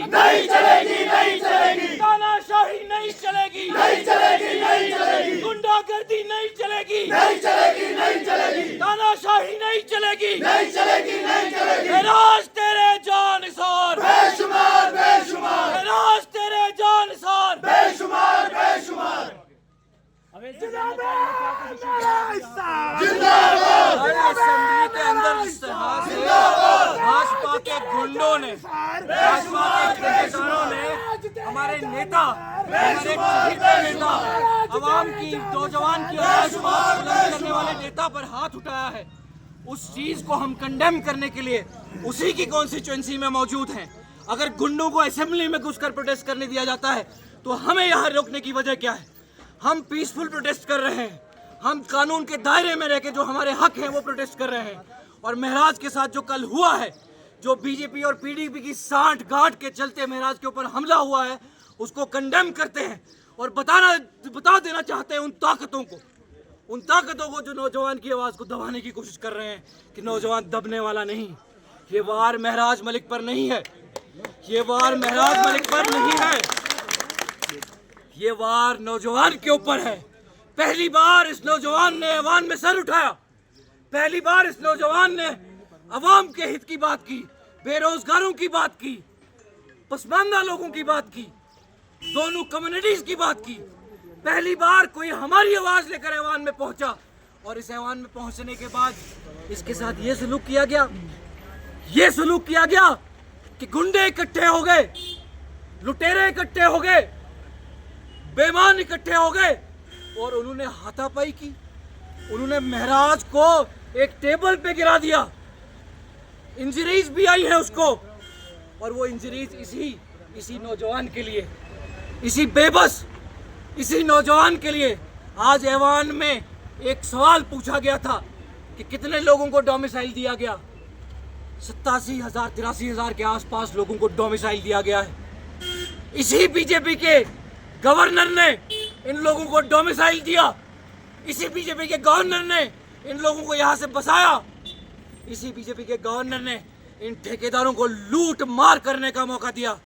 नहीं चलेगी, नहीं चलेगी, तानाशाही नहीं चलेगी, नहीं चलेगी, नहीं चलेगी, गुंडागर्दी नहीं चलेगी, नहीं चलेगी, नहीं चलेगी, तानाशाही नहीं चलेगी, नहीं चलेगी, नहीं चलेगी। राज तेरे जानिसार, बेशुमार, बेशुमार, राज तेरे जानिसार। बेशुमार, बेशुमार। असेंबली के अंदर इस तरह से भाजपा के गुंडों ने, भाजपा के ठेकेदारों ने हमारे नेता, हमारे चहेते नेता, अवाम की, नौजवान की आवाज को बुलंद करने वाले नेता पर हाथ उठाया है। उस चीज को हम कंडेम करने के लिए उसी की कॉन्स्टिट्यूएंसी में मौजूद हैं। अगर गुंडों को असेंबली में घुसकर प्रोटेस्ट करने दिया जाता है तो हमें यहाँ रोकने की वजह क्या है? हम पीसफुल प्रोटेस्ट कर रहे हैं, हम कानून के दायरे में रह के जो हमारे हक हैं वो प्रोटेस्ट कर रहे हैं। और महराज के साथ जो कल हुआ है, जो बीजेपी और पीडीपी की सांठ गांठ के चलते महराज के ऊपर हमला हुआ है, उसको कंडेम करते हैं और बता देना चाहते हैं उन ताकतों को जो नौजवान की आवाज को दबाने की कोशिश कर रहे हैं कि नौजवान दबने वाला नहीं। ये वार महराज मलिक पर नहीं है, ये वार महराज मलिक पर नहीं है, ये वार नौजवान के ऊपर है। पहली बार इस नौजवान ने ऐवान में सर उठाया, पहली बार इस नौजवान ने अवाम के हित की बात की, बेरोजगारों की बात की, पसमानदा लोगों की बात की, दोनों कम्युनिटीज की बात की। पहली बार कोई हमारी आवाज लेकर ऐवान में पहुंचा और इस ऐवान में पहुंचने के बाद इसके साथ ये सलूक किया गया कि गुंडे इकट्ठे हो गए, लुटेरे इकट्ठे हो गए, बेईमान इकट्ठे हो गए और उन्होंने हाथापाई की। उन्होंने महराज को एक टेबल पे गिरा दिया। इंजरीज भी आई है उसको, और वो इंजरीज इसी नौजवान के लिए, इसी बेबस इसी नौजवान के लिए। आज ऐवान में एक सवाल पूछा गया था कि कितने लोगों को डोमिसाइल दिया गया। 87,000 83,000 के आसपास लोगों को डोमिसाइल दिया गया है। इसी बीजेपी के गवर्नर ने इन लोगों को डोमिसाइल दिया, इसी बीजेपी के गवर्नर ने इन लोगों को यहाँ से बसाया, इसी बीजेपी के गवर्नर ने इन ठेकेदारों को लूट मार करने का मौका दिया।